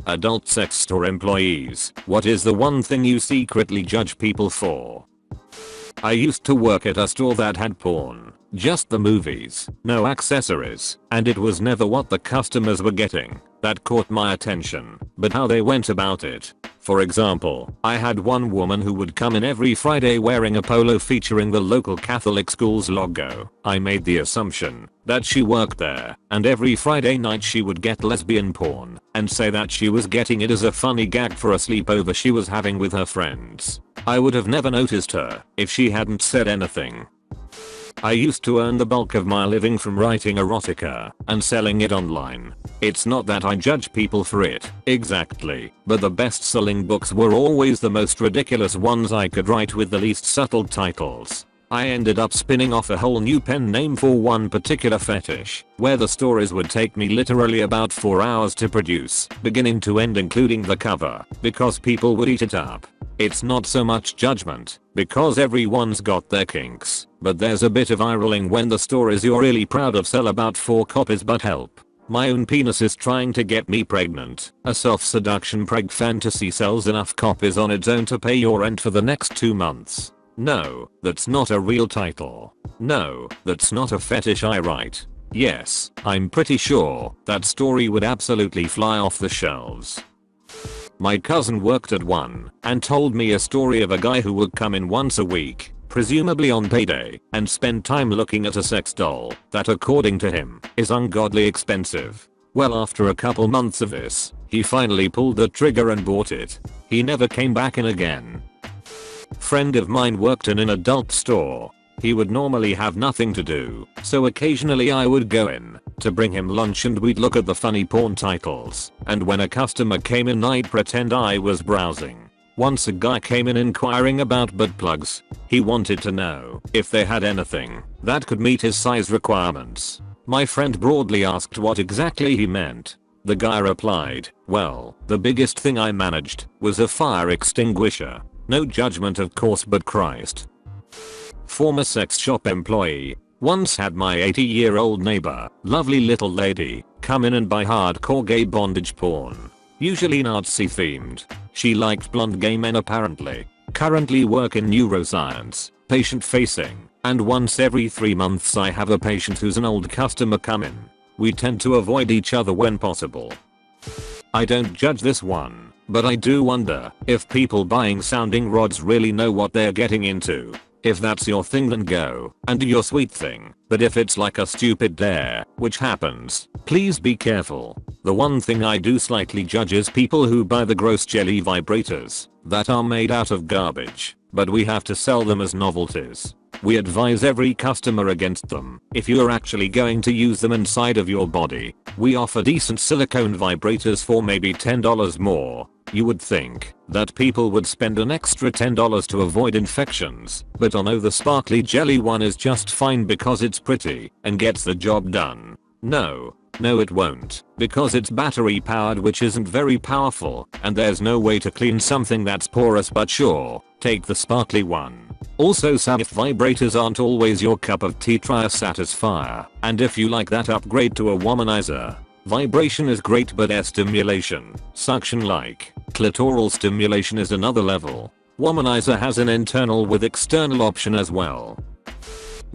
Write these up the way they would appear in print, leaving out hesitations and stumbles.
Adult sex store employees, what is the one thing you secretly judge people for? I used to work at a store that had porn. Just the movies, no accessories, and it was never what the customers were getting that caught my attention, but how they went about it. For example, I had one woman who would come in every Friday wearing a polo featuring the local Catholic school's logo. I made the assumption that she worked there, and every Friday night she would get lesbian porn and say that she was getting it as a funny gag for a sleepover she was having with her friends. I would have never noticed her if she hadn't said anything. I used to earn the bulk of my living from writing erotica and selling it online. It's not that I judge people for it exactly, but the best-selling books were always the most ridiculous ones I could write with the least subtle titles. I ended up spinning off a whole new pen name for one particular fetish, where the stories would take me literally about 4 hours to produce, beginning to end including the cover, because people would eat it up. It's not so much judgment, because everyone's got their kinks, but there's a bit of eye rolling when the stories you're really proud of sell about 4 copies but help. My own penis is trying to get me pregnant. A self-seduction preg fantasy sells enough copies on its own to pay your rent for the next 2 months. No, that's not a real title. No, that's not a fetish I write. Yes, I'm pretty sure that story would absolutely fly off the shelves. My cousin worked at one and told me a story of a guy who would come in once a week, presumably on payday, and spend time looking at a sex doll that according to him is ungodly expensive. Well, after a couple months of this, he finally pulled the trigger and bought it. He never came back in again. Friend of mine worked in an adult store. He would normally have nothing to do, so occasionally I would go in to bring him lunch and we'd look at the funny porn titles, and when a customer came in I'd pretend I was browsing. Once a guy came in inquiring about butt plugs. He wanted to know if they had anything that could meet his size requirements. My friend broadly asked what exactly he meant. The guy replied, well, the biggest thing I managed was a fire extinguisher. No judgment of course, but Christ. Former sex shop employee. Once had my 80-year-old neighbor, lovely little lady, come in and buy hardcore gay bondage porn. Usually Nazi themed. She liked blonde gay men apparently. Currently work in neuroscience, patient facing, and once every 3 months I have a patient who's an old customer come in. We tend to avoid each other when possible. I don't judge this one, but I do wonder if people buying sounding rods really know what they're getting into. If that's your thing, then go and do your sweet thing, but if it's like a stupid dare, which happens, please be careful. The one thing I do slightly judge is people who buy the gross jelly vibrators that are made out of garbage, but we have to sell them as novelties. We advise every customer against them if you're actually going to use them inside of your body. We offer decent silicone vibrators for maybe $10 more. You would think that people would spend an extra $10 to avoid infections, but oh no, the sparkly jelly one is just fine because it's pretty and gets the job done. No it won't, because it's battery powered, which isn't very powerful, and there's no way to clean something that's porous, but sure, take the sparkly one. Also, if vibrators aren't always your cup of tea, try a Satisfier, and if you like that, upgrade to a womanizer. Vibration is great, but air stimulation, suction like clitoral stimulation, is another level. Womanizer has an internal with external option as well.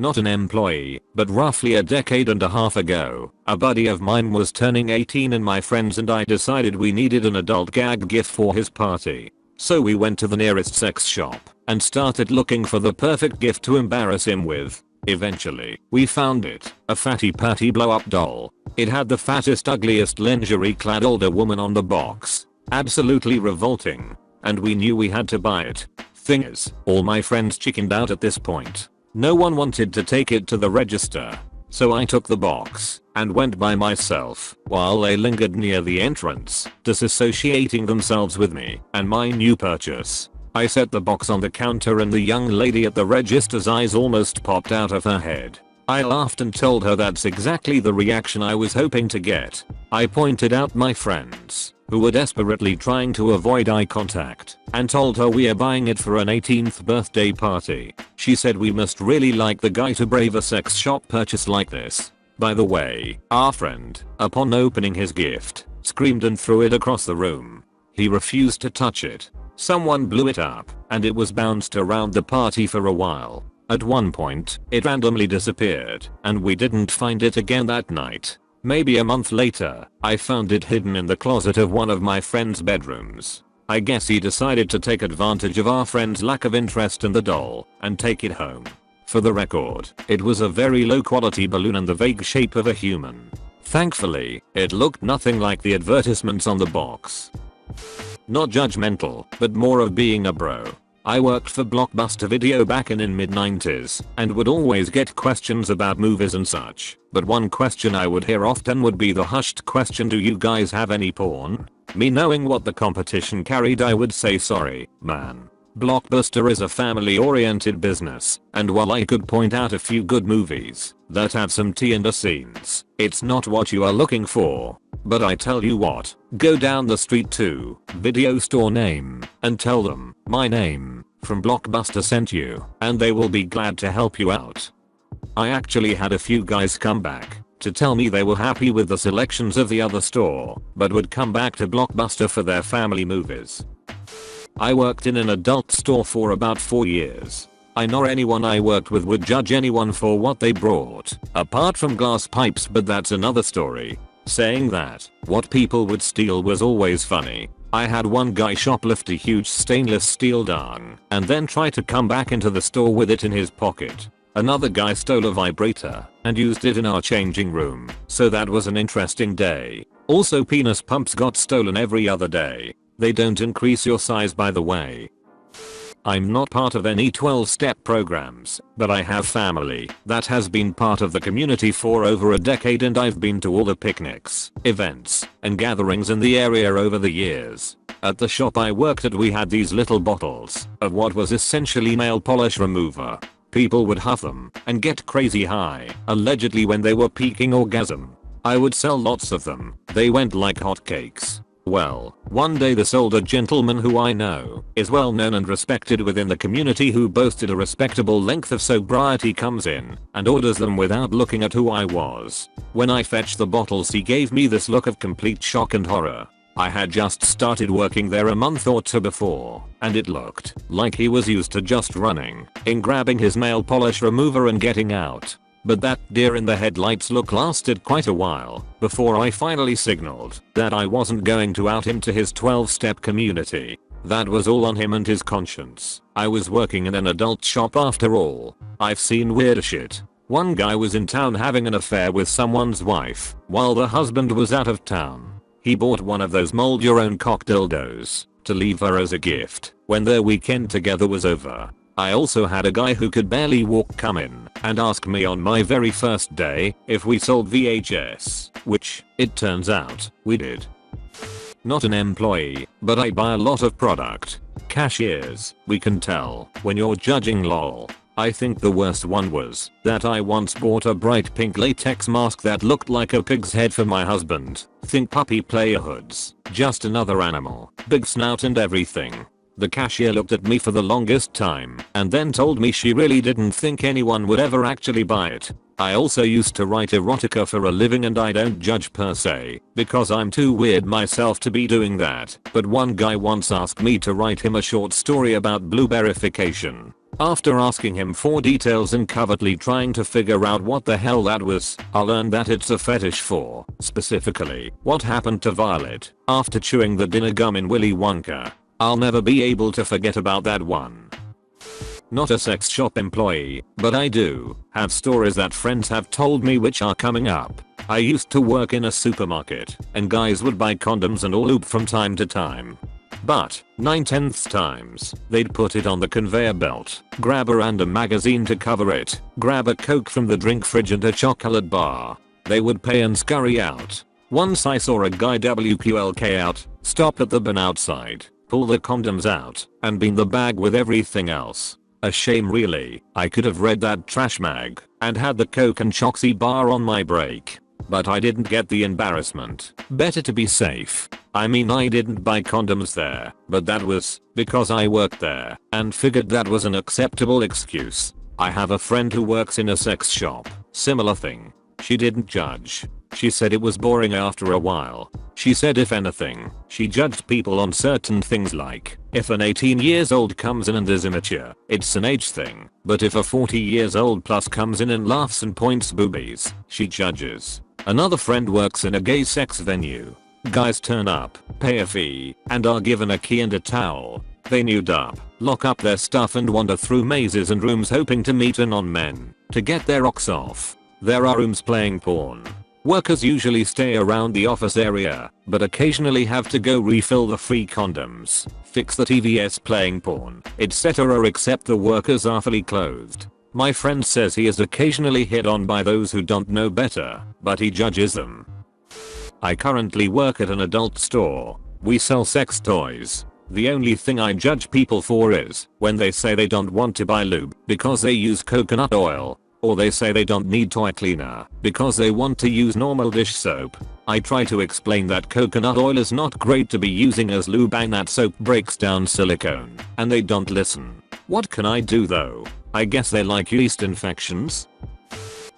Not an employee, but roughly a decade and a half ago, a buddy of mine was turning 18 and my friends and I decided we needed an adult gag gift for his party. So we went to the nearest sex shop and started looking for the perfect gift to embarrass him with. Eventually, we found it, a fatty patty blow-up doll. It had the fattest, ugliest lingerie-clad older woman on the box. Absolutely revolting. And we knew we had to buy it. Thing is, all my friends chickened out at this point. No one wanted to take it to the register. So I took the box and went by myself while they lingered near the entrance, disassociating themselves with me and my new purchase. I set the box on the counter and the young lady at the register's eyes almost popped out of her head. I laughed and told her that's exactly the reaction I was hoping to get. I pointed out my friends, who were desperately trying to avoid eye contact, and told her we are buying it for an 18th birthday party. She said we must really like the guy to brave a sex shop purchase like this. By the way, our friend, upon opening his gift, screamed and threw it across the room. He refused to touch it. Someone blew it up, and it was bounced around the party for a while. At one point, it randomly disappeared, and we didn't find it again that night. Maybe a month later, I found it hidden in the closet of one of my friend's bedrooms. I guess he decided to take advantage of our friend's lack of interest in the doll and take it home. For the record, it was a very low quality balloon in the vague shape of a human. Thankfully, it looked nothing like the advertisements on the box. Not judgmental, but more of being a bro. I worked for Blockbuster Video back in mid-90s and would always get questions about movies and such, but one question I would hear often would be the hushed question, do you guys have any porn? Me knowing what the competition carried, I would say sorry, man. Blockbuster is a family-oriented business, and while I could point out a few good movies that have some tea in the scenes, it's not what you are looking for. But I tell you what, go down the street to video store name and tell them my name from Blockbuster sent you, and they will be glad to help you out. I actually had a few guys come back to tell me they were happy with the selections of the other store, but would come back to Blockbuster for their family movies. I worked in an adult store for about 4 years. I know anyone I worked with would judge anyone for what they brought, apart from glass pipes, but that's another story. Saying that, what people would steal was always funny. I had one guy shoplift a huge stainless steel dong and then try to come back into the store with it in his pocket. Another guy stole a vibrator and used it in our changing room, so that was an interesting day. Also, penis pumps got stolen every other day. They don't increase your size, by the way. I'm not part of any 12-step programs, but I have family that has been part of the community for over a decade, and I've been to all the picnics, events, and gatherings in the area over the years. At the shop I worked at, we had these little bottles of what was essentially nail polish remover. People would huff them and get crazy high, allegedly when they were peaking orgasm. I would sell lots of them. They went like hotcakes. Well, one day this older gentleman who I know is well known and respected within the community, who boasted a respectable length of sobriety, comes in and orders them without looking at who I was. When I fetched the bottles, he gave me this look of complete shock and horror. I had just started working there a month or two before, and it looked like he was used to just running in, grabbing his nail polish remover and getting out. But that deer in the headlights look lasted quite a while before I finally signaled that I wasn't going to out him to his 12-step community. That was all on him and his conscience. I was working in an adult shop after all. I've seen weirder shit. One guy was in town having an affair with someone's wife while the husband was out of town. He bought one of those mold your own cock dildos to leave her as a gift when their weekend together was over. I also had a guy who could barely walk come in and ask me on my very first day if we sold VHS, which, it turns out, we did. Not an employee, but I buy a lot of product. Cashiers, we can tell when you're judging, lol. I think the worst one was that I once bought a bright pink latex mask that looked like a pig's head for my husband. Think puppy player hoods, just another animal, big snout and everything. The cashier looked at me for the longest time and then told me she really didn't think anyone would ever actually buy it. I also used to write erotica for a living, and I don't judge per se because I'm too weird myself to be doing that. But one guy once asked me to write him a short story about blueberryfication. After asking him for details and covertly trying to figure out what the hell that was, I learned that it's a fetish for, specifically, what happened to Violet after chewing the dinner gum in Willy Wonka. I'll never be able to forget about that one. Not a sex shop employee, but I do have stories that friends have told me which are coming up. I used to work in a supermarket, and guys would buy condoms and all lube from time to time. But 9/10 times, they'd put it on the conveyor belt, grab a random magazine to cover it, grab a Coke from the drink fridge and a chocolate bar. They would pay and scurry out. Once I saw a guy WQLK out, stop at the bin outside, pull the condoms out, and bin the bag with everything else. A shame really. I could have read that trash mag and had the Coke and Choxy bar on my break. But I didn't get the embarrassment. Better to be safe. I mean, I didn't buy condoms there, but that was because I worked there and figured that was an acceptable excuse. I have a friend who works in a sex shop. Similar thing. She didn't judge. She said it was boring after a while. She said if anything, she judged people on certain things like, if an 18 years old comes in and is immature, it's an age thing, but if a 40 years old plus comes in and laughs and points boobies, she judges. Another friend works in a gay sex venue. Guys turn up, pay a fee, and are given a key and a towel. They nude up, lock up their stuff and wander through mazes and rooms hoping to meet a non-men to get their rocks off. There are rooms playing porn. Workers usually stay around the office area, but occasionally have to go refill the free condoms, fix the TVs playing porn, etc. except the workers are fully clothed. My friend says he is occasionally hit on by those who don't know better, but he judges them. I currently work at an adult store. We sell sex toys. The only thing I judge people for is when they say they don't want to buy lube because they use coconut oil, or they say they don't need toy cleaner because they want to use normal dish soap. I try to explain that coconut oil is not great to be using as lube and that soap breaks down silicone, and they don't listen. What can I do though? I guess they like yeast infections?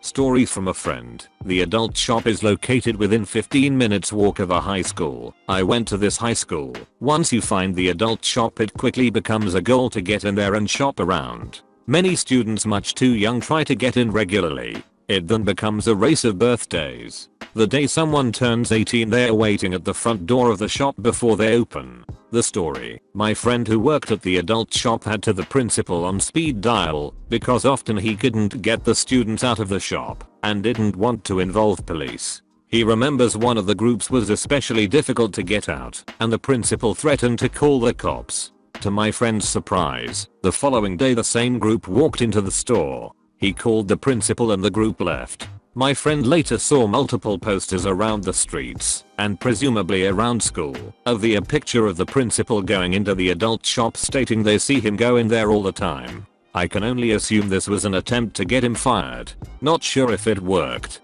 Story from a friend. The adult shop is located within 15 minutes walk of a high school. I went to this high school. Once you find the adult shop, it quickly becomes a goal to get in there and shop around. Many students much too young try to get in regularly. It then becomes a race of birthdays. The day someone turns 18, they're waiting at the front door of the shop before they open. The story. My friend who worked at the adult shop had to the principal on speed dial because often he couldn't get the students out of the shop and didn't want to involve police. He remembers one of the groups was especially difficult to get out and the principal threatened to call the cops. To my friend's surprise, the following day the same group walked into the store. He called the principal and the group left. My friend later saw multiple posters around the streets, and presumably around school, of a picture of the principal going into the adult shop stating they see him go in there all the time. I can only assume this was an attempt to get him fired. Not sure if it worked.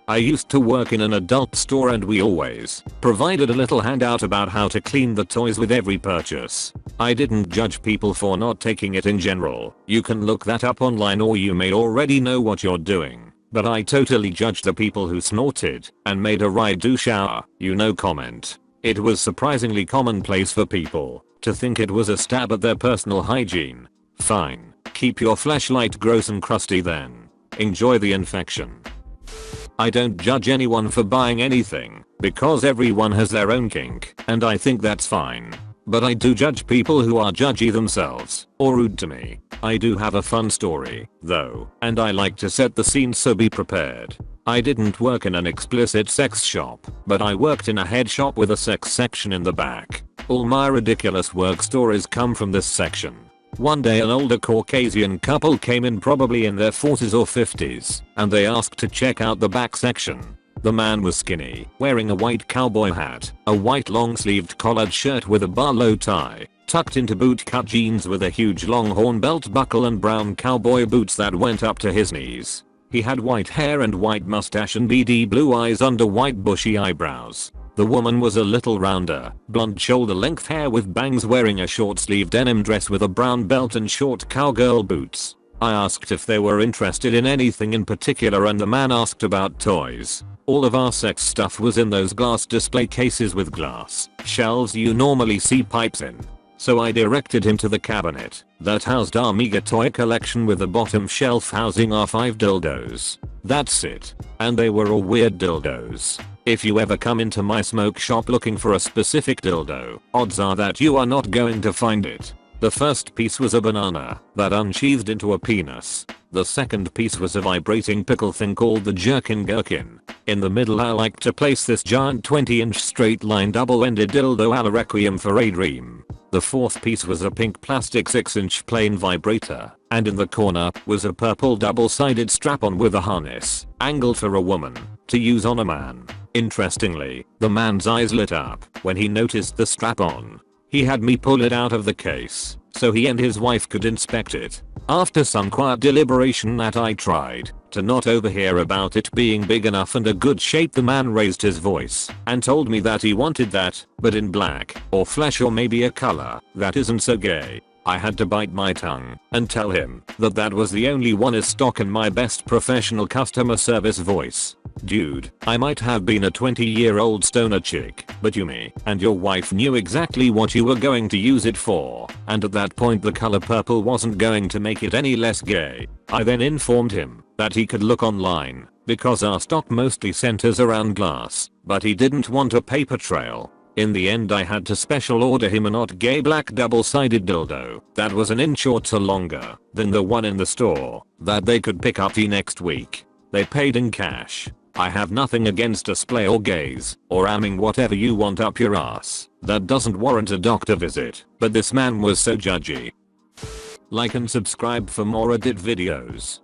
I used to work in an adult store and we always provided a little handout about how to clean the toys with every purchase. I didn't judge people for not taking it in general. You can look that up online or you may already know what you're doing. But I totally judged the people who snorted and made a ride do shower, comment. It was surprisingly commonplace for people to think it was a stab at their personal hygiene. Fine. Keep your fleshlight gross and crusty then. Enjoy the infection. I don't judge anyone for buying anything because everyone has their own kink and I think that's fine. But I do judge people who are judgy themselves or rude to me. I do have a fun story, though, and I like to set the scene, so be prepared. I didn't work in an explicit sex shop, but I worked in a head shop with a sex section in the back. All my ridiculous work stories come from this section. One day an older Caucasian couple came in, probably in their 40s or 50s, and they asked to check out the back section. The man was skinny, wearing a white cowboy hat, a white long-sleeved collared shirt with a barlow tie, tucked into boot-cut jeans with a huge longhorn belt buckle and brown cowboy boots that went up to his knees. He had white hair and white mustache and beady blue eyes under white bushy eyebrows. The woman was a little rounder, blonde shoulder-length hair with bangs, wearing a short-sleeved denim dress with a brown belt and short cowgirl boots. I asked if they were interested in anything in particular and the man asked about toys. All of our sex stuff was in those glass display cases with glass shelves you normally see pipes in. So I directed him to the cabinet that housed our meager toy collection, with the bottom shelf housing our 5 dildos. That's it. And they were all weird dildos. If you ever come into my smoke shop looking for a specific dildo, odds are that you are not going to find it. The first piece was a banana that unsheathed into a penis. The second piece was a vibrating pickle thing called the jerkin gherkin. In the middle I like to place this giant 20-inch straight line double-ended dildo a la Requiem for a Dream. The fourth piece was a pink plastic 6-inch plain vibrator, and in the corner was a purple double-sided strap-on with a harness, angled for a woman, to use on a man. Interestingly, the man's eyes lit up when he noticed the strap-on. He had me pull it out of the case so he and his wife could inspect it. After some quiet deliberation that I tried to not overhear about it being big enough and a good shape, the man raised his voice and told me that he wanted that, but in black, or flesh, or maybe a color that isn't so gay. I had to bite my tongue and tell him that that was the only one in stock in my best professional customer service voice. Dude, I might have been a 20-year-old stoner chick, but you me and your wife knew exactly what you were going to use it for, and at that point the color purple wasn't going to make it any less gay. I then informed him that he could look online, because our stock mostly centers around glass, but he didn't want a paper trail. In the end I had to special order him a not gay black double-sided dildo that was an inch or two longer than the one in the store that they could pick up the next week. They paid in cash. I have nothing against display or gaze or ramming whatever you want up your ass. That doesn't warrant a doctor visit, but this man was so judgy. Like and subscribe for more Reddit videos.